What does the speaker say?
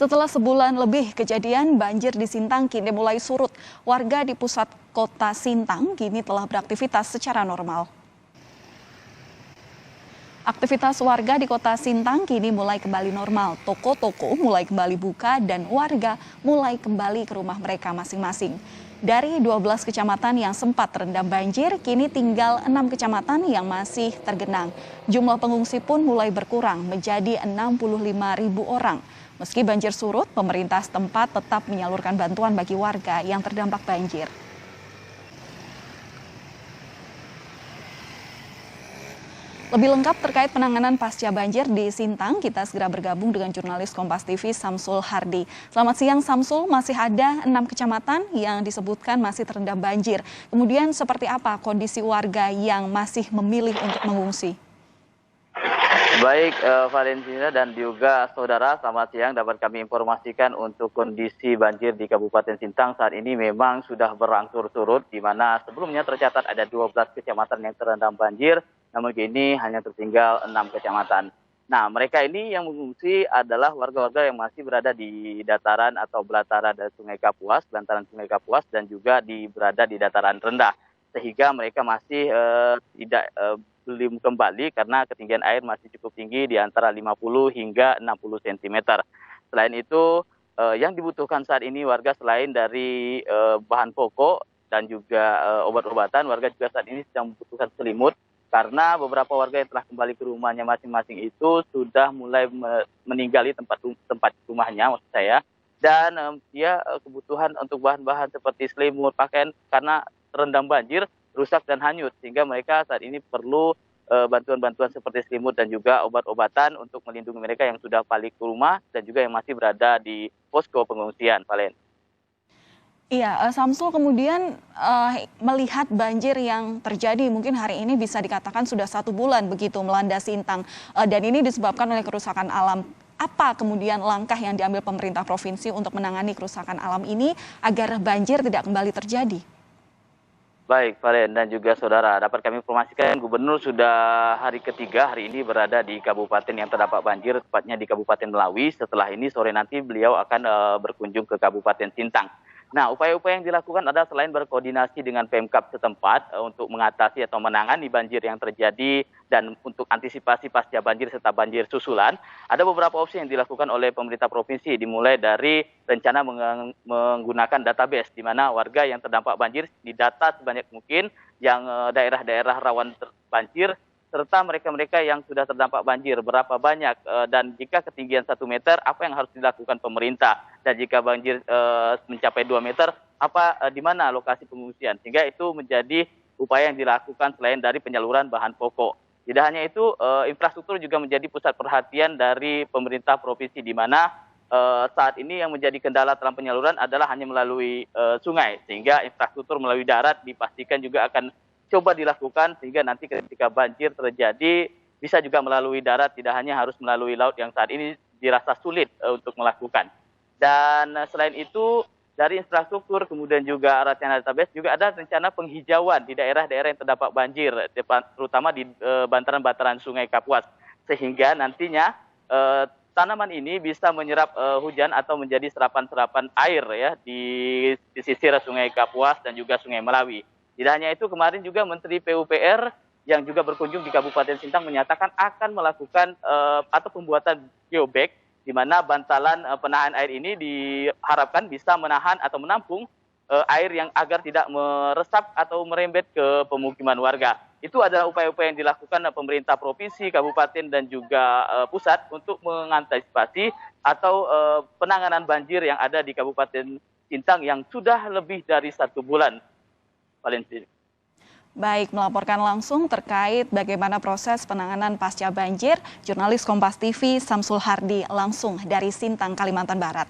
Setelah sebulan lebih kejadian banjir di Sintang kini mulai surut. Warga di pusat kota Sintang kini telah beraktivitas secara normal. Aktivitas warga di kota Sintang kini mulai kembali normal. Toko-toko mulai kembali buka dan warga mulai kembali ke rumah mereka masing-masing. Dari 12 kecamatan yang sempat terendam banjir, kini tinggal 6 kecamatan yang masih tergenang. Jumlah pengungsi pun mulai berkurang menjadi 65.000 orang. Meski banjir surut, pemerintah setempat tetap menyalurkan bantuan bagi warga yang terdampak banjir. Lebih lengkap terkait penanganan pasca banjir di Sintang, kita segera bergabung dengan jurnalis Kompas TV Samsul Hardi. Selamat siang Samsul, masih ada 6 kecamatan yang disebutkan masih terendam banjir. Kemudian seperti apa kondisi warga yang masih memilih untuk mengungsi? Baik, Valentina dan juga saudara, selamat siang. Dapat kami informasikan untuk kondisi banjir di Kabupaten Sintang saat ini memang sudah berangsur surut, di mana sebelumnya tercatat ada 12 kecamatan yang terendam banjir, namun kini hanya tertinggal 6 kecamatan. Nah, mereka ini yang mengungsi adalah warga-warga yang masih berada di dataran atau belataran dari Sungai Kapuas, bantaran Sungai Kapuas, dan juga berada di dataran rendah. Sehingga mereka masih belum kembali karena ketinggian air masih cukup tinggi di antara 50 hingga 60 cm. Selain itu, yang dibutuhkan saat ini warga selain dari bahan pokok dan juga obat-obatan, warga juga saat ini sedang membutuhkan selimut karena beberapa warga yang telah kembali ke rumahnya masing-masing itu sudah mulai meninggali tempat rumahnya, maksud saya. Dan kebutuhan untuk bahan-bahan seperti selimut, pakaian karena terendam banjir, rusak dan hanyut, sehingga mereka saat ini perlu bantuan-bantuan seperti selimut dan juga obat-obatan untuk melindungi mereka yang sudah balik ke rumah dan juga yang masih berada di posko pengungsian, Valen. Iya, Samsul kemudian melihat banjir yang terjadi mungkin hari ini bisa dikatakan sudah 1 bulan begitu melanda Sintang, dan ini disebabkan oleh kerusakan alam. Apa kemudian langkah yang diambil pemerintah provinsi untuk menangani kerusakan alam ini agar banjir tidak kembali terjadi? Baik, Valen dan juga saudara, dapat kami informasikan Gubernur sudah hari ketiga hari ini berada di kabupaten yang terdampak banjir, tepatnya di Kabupaten Melawi. Setelah ini sore nanti beliau akan berkunjung ke Kabupaten Sintang. Nah, upaya-upaya yang dilakukan adalah selain berkoordinasi dengan Pemkab setempat untuk mengatasi atau menangani banjir yang terjadi dan untuk antisipasi pasca banjir serta banjir susulan, ada beberapa opsi yang dilakukan oleh pemerintah provinsi, dimulai dari rencana menggunakan database di mana warga yang terdampak banjir didata sebanyak mungkin, yang daerah-daerah rawan banjir, serta mereka-mereka yang sudah terdampak banjir, berapa banyak, dan jika ketinggian 1 meter, apa yang harus dilakukan pemerintah, dan jika banjir mencapai 2 meter, di mana lokasi pengungsian, sehingga itu menjadi upaya yang dilakukan selain dari penyaluran bahan pokok. Tidak hanya itu, infrastruktur juga menjadi pusat perhatian dari pemerintah provinsi, di mana saat ini yang menjadi kendala dalam penyaluran adalah hanya melalui sungai, sehingga infrastruktur melalui darat dipastikan juga akan coba dilakukan sehingga nanti ketika banjir terjadi bisa juga melalui darat, tidak hanya harus melalui laut yang saat ini dirasa sulit untuk melakukan. Dan selain itu dari infrastruktur kemudian juga rencana database juga ada rencana penghijauan di daerah-daerah yang terdampak banjir, terutama di bantaran-bantaran Sungai Kapuas, sehingga nantinya tanaman ini bisa menyerap hujan atau menjadi serapan-serapan air ya di pesisir Sungai Kapuas dan juga Sungai Melawi. Tidak hanya itu, kemarin juga Menteri PUPR yang juga berkunjung di Kabupaten Sintang menyatakan akan melakukan atau pembuatan geobag, di mana bantalan penahan air ini diharapkan bisa menahan atau menampung air yang agar tidak meresap atau merembet ke pemukiman warga. Itu adalah upaya-upaya yang dilakukan pemerintah provinsi, kabupaten, dan juga pusat untuk mengantisipasi atau penanganan banjir yang ada di Kabupaten Sintang yang sudah lebih dari 1 bulan. Valentina. Baik, melaporkan langsung terkait bagaimana proses penanganan pasca banjir, jurnalis Kompas TV Samsul Hardi langsung dari Sintang, Kalimantan Barat.